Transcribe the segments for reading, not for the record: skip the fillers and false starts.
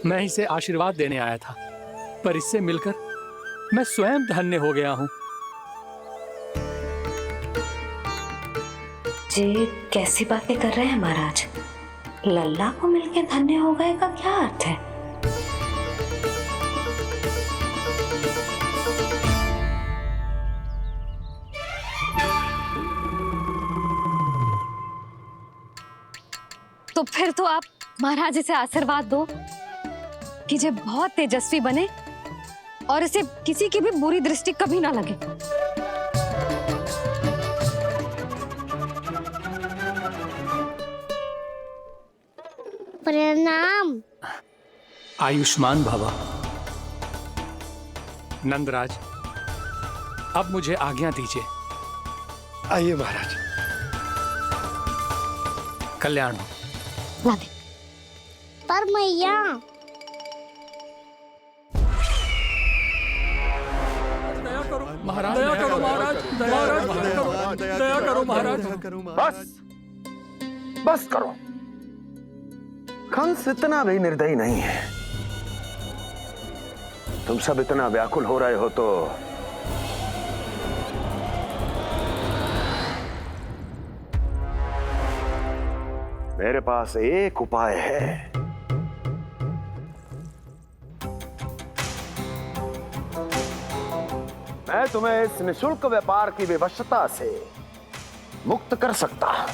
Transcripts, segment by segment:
मैं इसे आशीर्वाद देने आया था, पर इससे मिलकर मैं स्वयं धन्य हो गया हूँ। जी कैसी बातें कर रहे हैं महाराज? लल्ला को मिलके धन्य हो गए का क्या अर्थ है? तो फिर तो आप महाराज इसे आशीर्वाद दो कि ये बहुत तेजस्वी बने और इसे किसी की भी बुरी दृष्टि कभी ना लगे। प्रणाम। आयुष्मान भवा। नंदराज, अब मुझे आज्ञा दीजिए। आइए महाराज। कल्याण हो। लादे। पर मैया महाराज, दया करो महाराज, दया करो महाराज। बस करो। कंस इतना भी निर्दयी नहीं है। तुम सब इतना व्याकुल हो रहे हो तो मेरे पास एक उपाय है। मैं तुम्हें इस निःशुल्क व्यापार की विवशता से मुक्त कर सकता हूं।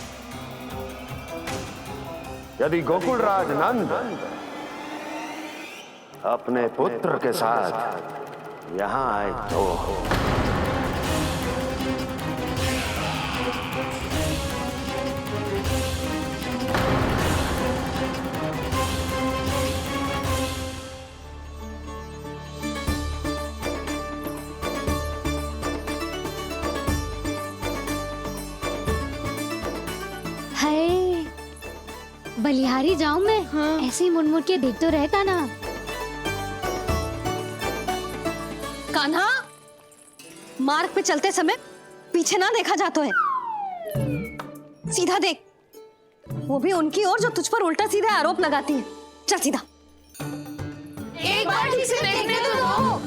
यदि गोकुलराज नंद अपने पुत्र के साथ यहां आए तो बलिहारी जाऊं मैं? हाँ। ऐसे ही मुड़ के देख तो रहे कान्हा। कान्हा, मार्ग पे चलते समय पीछे ना देखा जाता है, सीधा देख। वो भी उनकी ओर जो तुझ पर उल्टा सीधे आरोप लगाती है। चल सीधा। एक बार ठीक से देखने तो दो।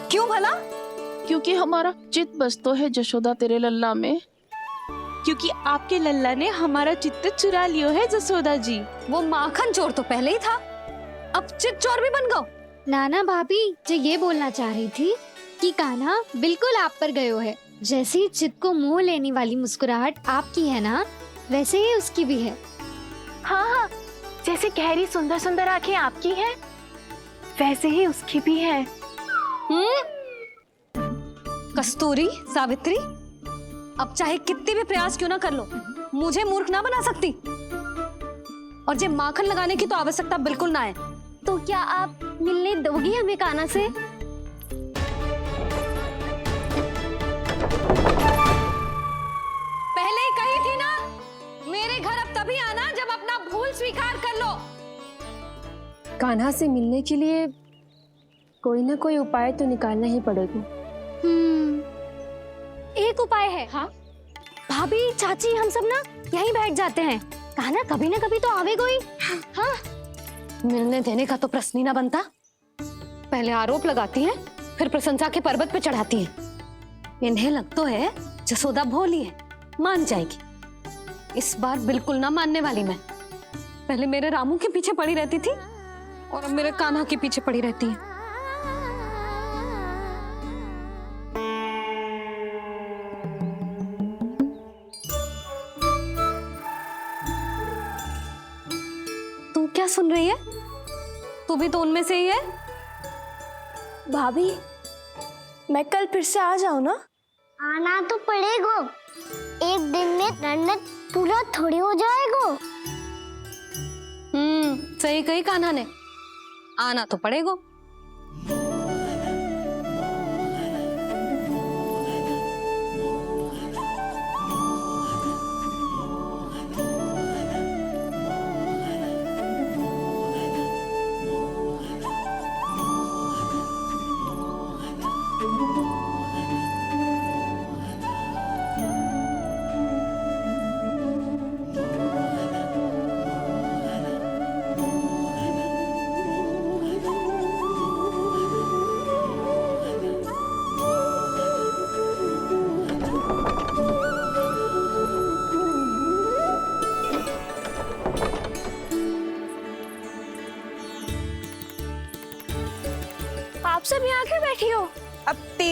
क्यों भला? क्योंकि हमारा चित्त बसतो है जशोदा तेरे लल्ला में। क्योंकि आपके लल्ला ने हमारा चित्त चुरा लियो है जसोदा जी। वो माखन चोर तो पहले ही था, अब चित्त चोर भी बन गो। नाना भाभी जो ये बोलना चाह रही थी कि कान्हा बिल्कुल आप पर गयो है। जैसे ही चित्त को मोह लेने वाली मुस्कुराहट आपकी है ना, वैसे ही उसकी भी है। हाँ हाँ, जैसे गहरी सुंदर सुंदर आंखें आपकी हैं, वैसे ही उसकी भी है। कस्तूरी, सावित्री, अब चाहे कितने भी प्रयास क्यों ना कर लो, मुझे मूर्ख ना बना सकती। और जे माखन लगाने की तो आवश्यकता बिल्कुल ना है। तो क्या आप मिलने दोगी हमें कान्हा से? पहले ही कही थी ना, मेरे घर अब तभी आना जब अपना भूल स्वीकार कर लो। कान्हा से मिलने के लिए कोई ना कोई उपाय तो निकालना ही पड़ेगा। एक उपाय है। हाँ? भाभी, चाची, हम सब ना यहीं बैठ जाते हैं। कान्हा कभी ना कभी तो आवेगा ही। हाँ? मिलने देने का तो प्रश्न ही ना बनता। पहले आरोप लगाती हैं, फिर प्रशंसा के पर्वत पे चढ़ाती हैं। इन्हें लग तो है जसोदा भोली है, मान जाएगी। इस बार बिल्कुल ना मानने वाली मैं। पहले मेरे रामू के पीछे पड़ी रहती थी और अब मेरे कान्हा के पीछे पड़ी रहती है। तू क्या सुन रही है? तू भी तो उनमें से ही है। भाभी, मैं कल फिर से आ जाऊं ना? आना तो पड़ेगा। एक दिन में रन्नत पूरा थोड़ी हो जाएगा। सही कही कान्हा ने, आना तो पड़ेगा।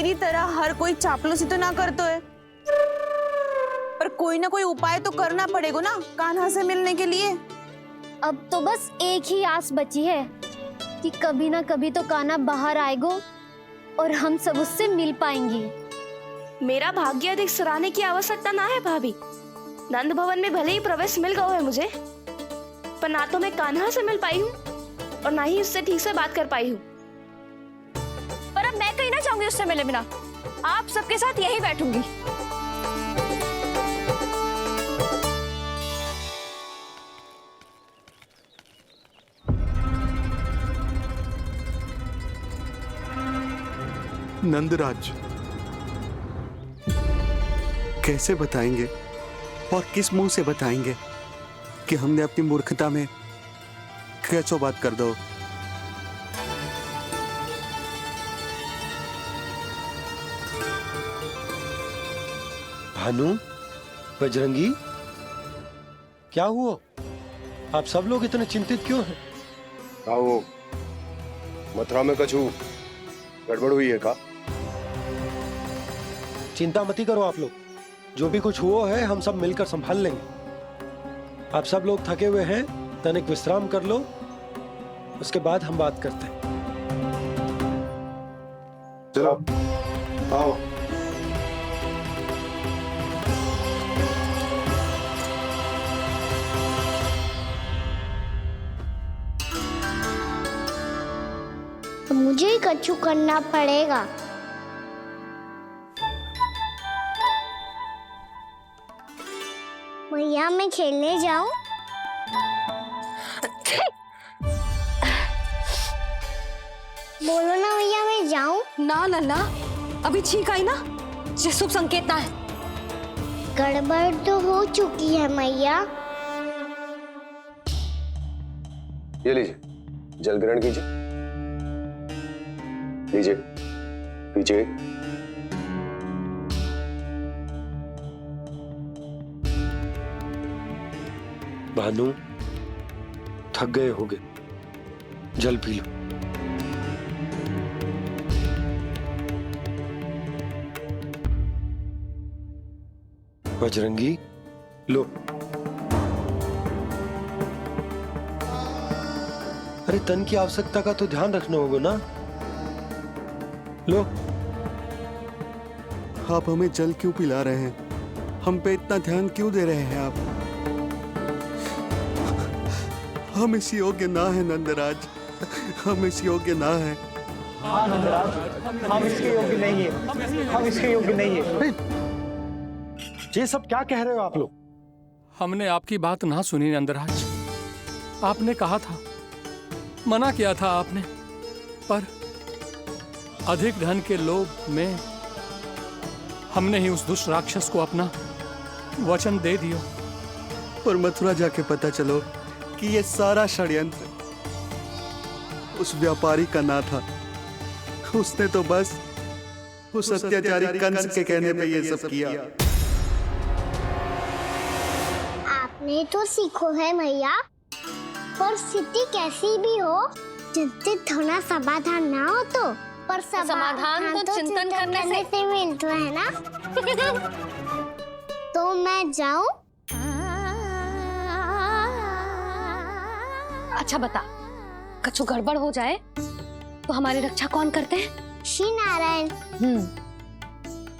मेरी तरह हर कोई चापलूसी तो ना करतो है, पर कोई ना कोई उपाय तो करना पड़ेगा ना कान्हा से मिलने के लिए। अब तो बस एक ही आस बची है कि कभी ना कभी तो कान्हा बाहर आएगो और हम सब उससे मिल पाएंगे। मेरा भाग्य अधिक सराहने की आवश्यकता ना है भाभी। नंद भवन में भले ही प्रवेश मिल गया है मुझे, पर ना तो मैं कान्हा से मिल पाई हूँ और ना ही उससे ठीक से बात कर पाई हूँ। पर अब मैं कहीं ना चाहूंगी उससे मिले बिना, आप सबके साथ यहीं बैठूंगी। नंदराज, कैसे बताएंगे और किस मुंह से बताएंगे कि हमने अपनी मूर्खता में कैसो बात कर दो। भानु, बजरंगी, क्या हुआ? आप सब लोग इतने चिंतित क्यों हैं? आओ, मथुरा में कछु गड़बड़ हुई है का? चिंता मत करो आप लोग, जो भी कुछ हुआ है हम सब मिलकर संभाल लेंगे। आप सब लोग थके हुए हैं, तनिक विश्राम कर लो, उसके बाद हम बात करते हैं। चलो आओ। मुझे ही कछु करना पड़ेगा। भैया मैं खेलने जाऊं? बोलो ना भैया मैं जाऊं? ना लल्ला, अभी छींक आई ना, ये शुभ संकेत ना है। गड़बड़ तो हो चुकी है मैया। ये लीजिए, जल ग्रहण कीजिए। लीजिए, पीछे। भानु, थक गए होगे, जल पी लो। बजरंगी, लो। अरे तन की आवश्यकता का तो ध्यान रखना होगा ना, लो। आप हमें जल क्यों पिला रहे हैं? हम पे इतना ध्यान क्यों दे रहे हैं आप? हम इस योग्य ना है नंदराज, हम इस योग्य ना है। हाँ नंदराज, हम इसके योग्य नहीं है, हम इसके योग्य नहीं है। ये सब क्या कह रहे हो आप लोग? हमने आपकी बात ना सुनी नंदराज। आपने कहा था, मना किया था आपने, पर अधिक धन के लोभ में हमने ही उस दुष्ट राक्षस को अपना वचन दे दिया। पर मथुरा जाके पता चलो कि ये सारा षड्यंत्र उस व्यापारी का ना था। उसने तो बस उस अत्याचारी कंस के कहने पे ये सब किया। आपने तो सीखो है भैया, पर स्थिति कैसी भी हो, चिंतित होना समाधान ना हो तो, पर समाधान तो चिंतन करने से मिलता है ना। तो मैं जाऊं? अच्छा बता, कछु गड़बड़ हो जाए तो हमारी रक्षा कौन करते हैं? श्री नारायण।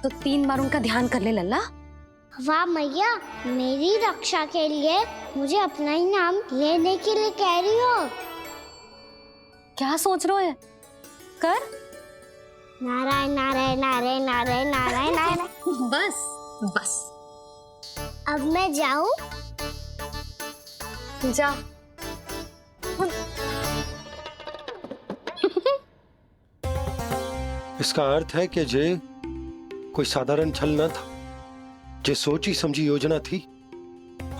तो 3 बार उनका ध्यान कर ले लल्ला। वाह मैया, मेरी रक्षा के लिए मुझे अपना ही नाम लेने के लिए कह रही हो? क्या सोच रहे हो? कर। नारायण नारायण नारायण नारायण नारायण नारायण। बस बस। अब मैं जाऊं? जा। इसका अर्थ है कि जे कोई साधारण छल न था, जे सोची समझी योजना थी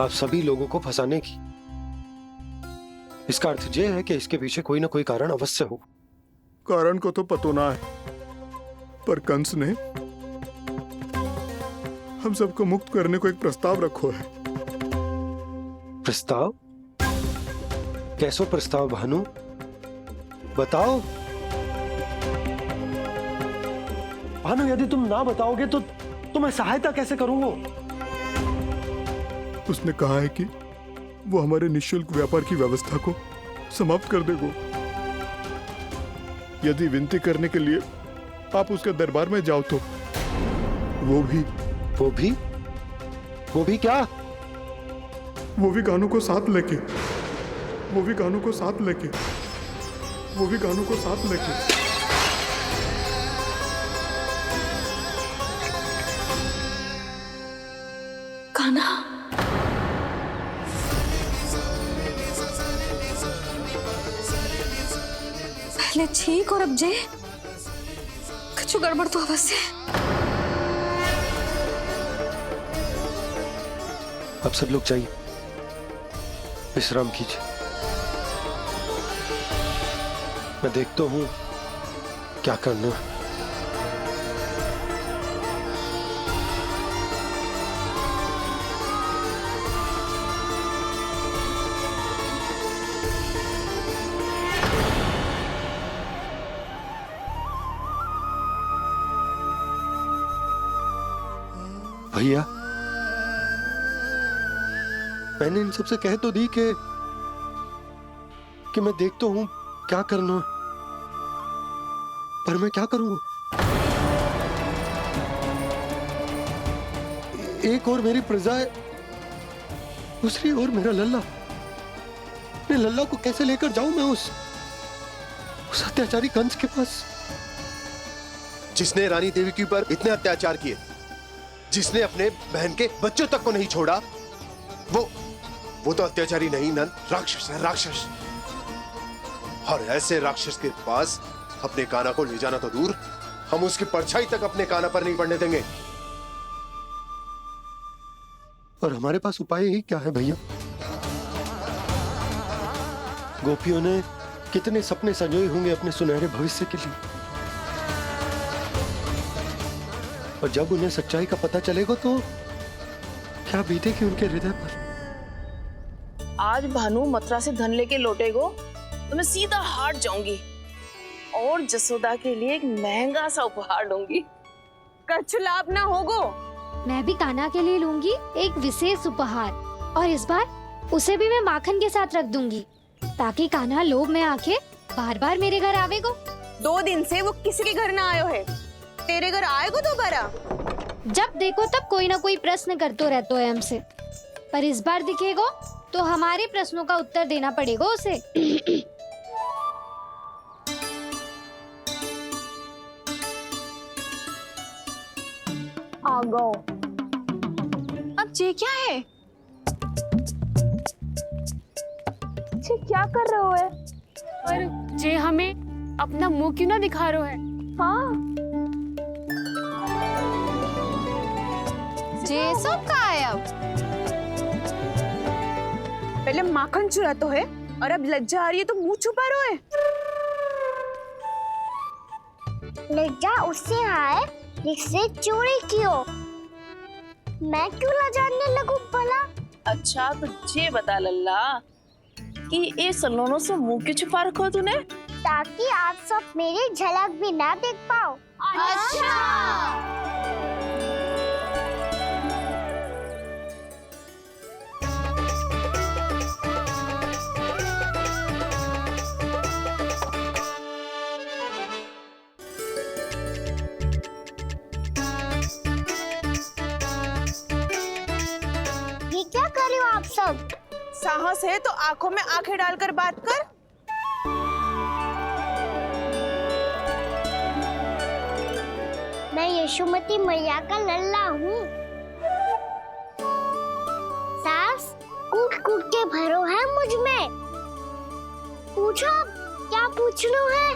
आप सभी लोगों को फंसाने की। इसका अर्थ ये है कि इसके पीछे कोई ना कोई कारण अवश्य हो। कारण को तो पतो ना है, पर कंस ने हम सबको मुक्त करने को एक प्रस्ताव रखो है। प्रस्ताव? कैसो प्रस्ताव भानु, बताओ। भानु, यदि तुम ना बताओगे तो मैं सहायता कैसे करूंगा? उसने कहा है कि वो हमारे निःशुल्क व्यापार की व्यवस्था को समाप्त कर देगा। यदि विनती करने के लिए आप उसके दरबार में जाओ तो वो भी क्या? वो भी कानों को साथ लेके कान्हा, पहले ठीक और अब जे कुछ गड़बड़ तो अवश्य है। अब सब लोग जाइए, विश्राम कीजिए। मैं देखता हूं क्या करना है। भैया, मैंने इन सबसे कह तो दी कि मैं देखता हूं क्या करना, पर मैं क्या करूंगा? एक और मेरी प्रजा है, दूसरी ओर मेरा लल्ला। अपने लल्ला को कैसे लेकर जाऊं मैं उस अत्याचारी कंस के पास? जिसने रानी देवी के ऊपर इतने अत्याचार किए, जिसने अपने बहन के बच्चों तक को नहीं छोड़ा, वो तो अत्याचारी नहीं नंद, राक्षस है, राक्षस। और ऐसे राक्षस के पास अपने कान्हा को ले जाना तो दूर, हम उसकी परछाई तक अपने कान्हा पर नहीं पड़ने देंगे। और हमारे पास उपाय ही क्या है भैया? गोपियों ने कितने सपने संजोए होंगे अपने सुनहरे भविष्य के लिए, और जब उन्हें सच्चाई का पता चलेगा तो क्या बीतेगी उनके हृदय पर? आज भानु मथुरा से धन लेके लौटेगो तो मैं सीधा हाट जाऊंगी और जसोदा के लिए एक महंगा सा उपहार दूंगी। कछु लाभ ना होगो। मैं भी कान्हा के लिए लूंगी एक विशेष उपहार, और इस बार उसे भी मैं माखन के साथ रख दूंगी, ताकि कान्हा लोभ में आके बार बार मेरे घर आवेगो। 2 दिन से वो किसी के घर ना आयो है, तेरे घर आएगो दोबारा? जब देखो तब कोई ना कोई प्रश्न करते रहते है हमसे, पर इस बार दिखेगो तो हमारे प्रश्नों का उत्तर देना पड़ेगा उसे। आ गो। अब जे क्या है? जे क्या कर रहे हो है? पर जे हमें अपना मुंह क्यों ना दिखा रहे है? हाँ, जे सब का है अब? पहले माखन चुरा तो है, और अब लज्जा आ रही है तो मुंह छुपा रहे है। लज्जा उससे है जिससे चोरी कियो। मैं क्यों लजाने लगूं भला? अच्छा तो जे बता लल्ला कि ये सलोनों से मुंह क्यों छुपा रखो तूने? ताकि आप सब मेरी झलक भी ना देख पाओ। अच्छा। ये क्या कर रहे हो आप सब? साहस है तो आंखों में आंखें डालकर बात कर। मैं यशोमती मैया का लल्ला हूँ। सास कूट कूट के भरो है मुझ में। पूछो क्या पूछना है?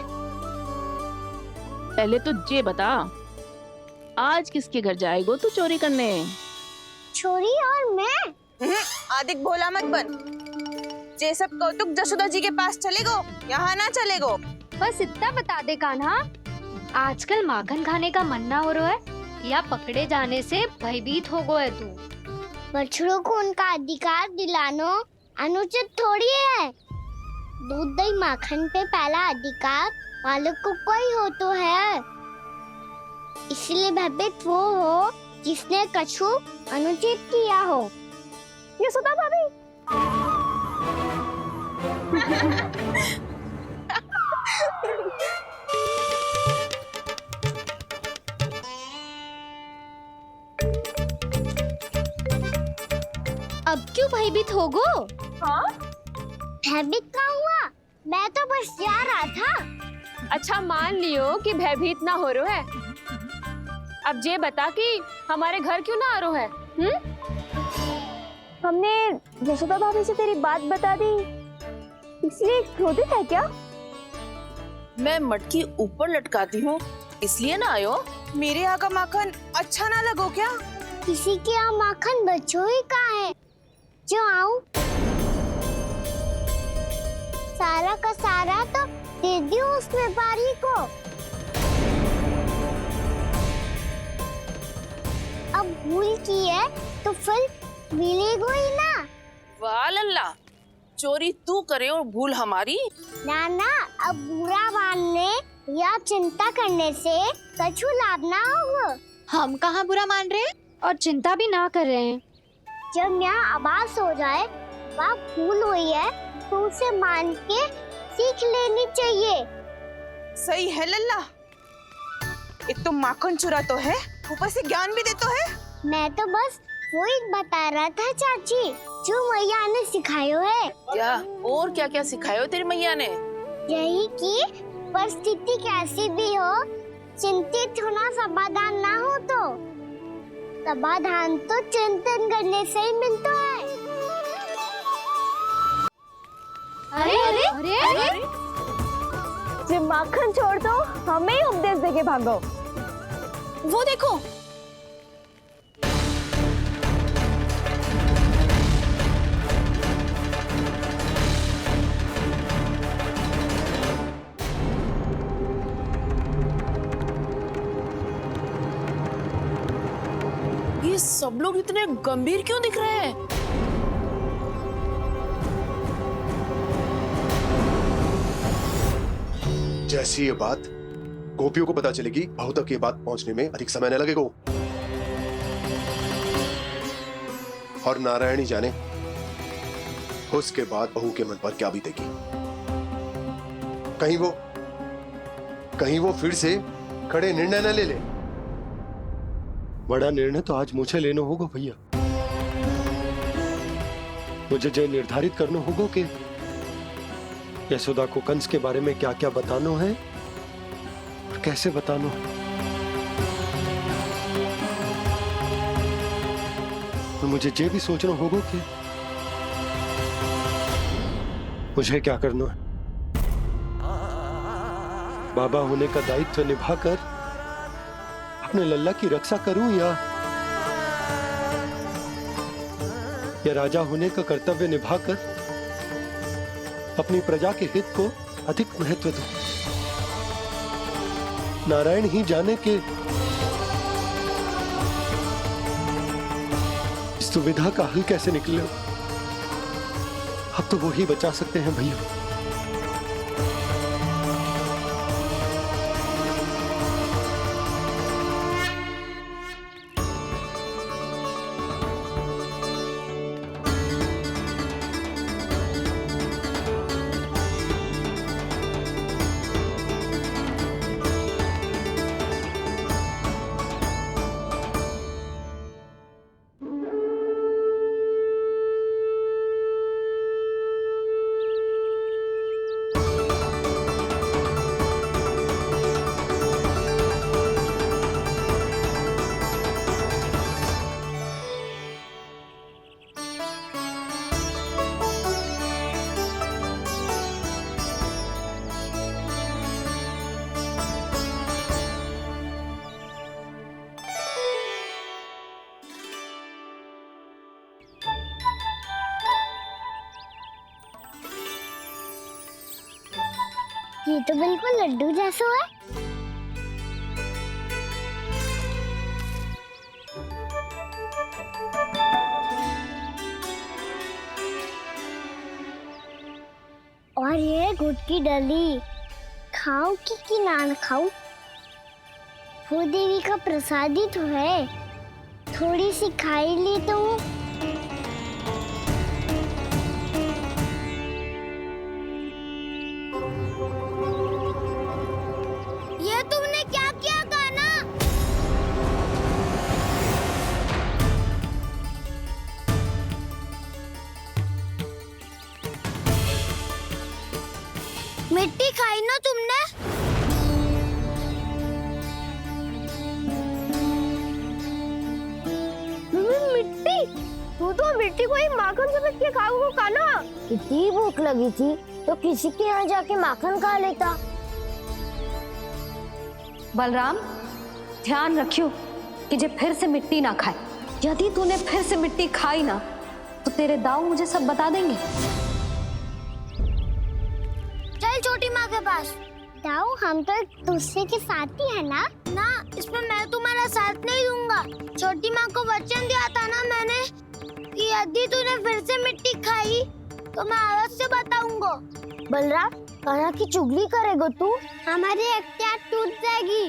पहले तो जे बता, आज किसके घर जाएगो तू चोरी करने? छोरी और मैं? आदिक भोला मत बन। जे सब कौतुक जशोदा जी के पास चलेगो, यहाँ ना चलेगो। बस इतना बता दे कान्हा, आजकल माखन खाने का मन ना हो रहा है, या पकड़े जाने से भयभीत हो गए तू? बछड़ों को उनका अधिकार दिलाना अनुचित थोड़ी है। दूध दही माखन पे पहला अधिकार मालिक को कोई हो तो है। इसलिए भयभीत वो हो जिसने कछु अनुचित किया हो। यशोदा भाभी। अब क्यों भयभीत हो गो? हाँ? भयभीत क्या हुआ? मैं तो बस जा रहा था। अच्छा मान लियो कि भयभीत ना हो रो है। अब ये बता कि हमारे घर क्यों ना आ रो है? हमने यशोदा भाभी से तेरी बात बता दी, इसलिए क्रोधित है क्या? मैं मटकी ऊपर लटकाती हूँ इसलिए ना आयो। मेरे यहाँ का माखन अच्छा ना लगो क्या? किसी के यहाँ माखन बच्चों ही कहाँ है जो आऊं? सारा का सारा तो दे दियो उस व्यापारी को। अब भूल की है तो फिर मिलेगो ही ना। वाह लल्ला, चोरी तू करे और भूल हमारी। नाना, अब बुरा मानने या चिंता करने से कछु लाभ ना होगा। हम कहाँ बुरा मान रहे हैं और चिंता भी ना कर रहे हैं। जब यहाँ आवाज हो जाए वहाँ भूल हुई है तो उसे मान के सीख लेनी चाहिए। सही है लल्ला, एक तो माखन चुरा तो है, ऊपर से ज्ञान भी दे तो है। मैं तो बस वही बता रहा था चाची जो मैया ने सिखायो है। क्या और क्या क्या सिखायो तेरी मैया ने? यही कि परिस्थिति कैसी भी हो चिंतित होना समाधान ना हो तो समाधान तो चिंतन करने से ही मिलता है। अरे अरे अरे, अरे? जे माखन छोड़ दो, हमें ही उपदेश देके भागो। वो देखो, ये सब लोग इतने गंभीर क्यों दिख रहे हैं? जैसी ये बात गोपियों को पता चलेगी, बहू तक ये बात पहुंचने में अधिक समय न लगेगा। और नारायण ही जाने उसके बाद बहू के मन पर क्या बीतेगी। कहीं वो फिर से खड़े निर्णय न ले ले। बड़ा निर्णय तो आज मुझे लेना होगा भैया। मुझे जो निर्धारित करना होगा कि यशोदा को कंस के बारे में क्या क्या बताना है और कैसे बताना है। और मुझे ये भी सोचना होगा कि मुझे क्या करना है। बाबा होने का दायित्व निभाकर अपने लल्ला की रक्षा करूं या राजा होने का कर्तव्य निभाकर अपनी प्रजा के हित को अधिक महत्व दूं। नारायण ही जाने के इस दुविधा का हल कैसे निकले। अब तो वो ही बचा सकते हैं भैया। ये तो बिल्कुल लड्डू जैसा है। और ये गुड़ की डली खाऊं कि ना खाऊं? वो देवी का प्रसाद ही तो है, थोड़ी सी खाई ली तो। ये तुमने क्या किया कान्हा? मिट्टी खाई ना तुमने? मिट्टी? तू तो मिट्टी को ही माखन से पीट के खाओगे कान्हा। कितनी भूख लगी थी तो किसी के यहाँ जाके माखन खा लेता। बलराम, ध्यान रखियो कि जे फिर से मिट्टी ना खाए। यदि तूने फिर से मिट्टी खाई ना तो तेरे दाऊ मुझे सब बता देंगे। चल छोटी माँ के पास। दाऊ, हम तो एक दूसरे के साथी है ना? ना, इसमें मैं तुम्हारा साथ नहीं दूंगा। छोटी माँ को वचन दिया था ना मैंने कि यदि तूने फिर से मिट्टी खाई तो मैं अवश्य बताऊंगा। बलराम, कान्हा की चुगली करेगा तू? हमारी अख्तियार टूट जाएगी।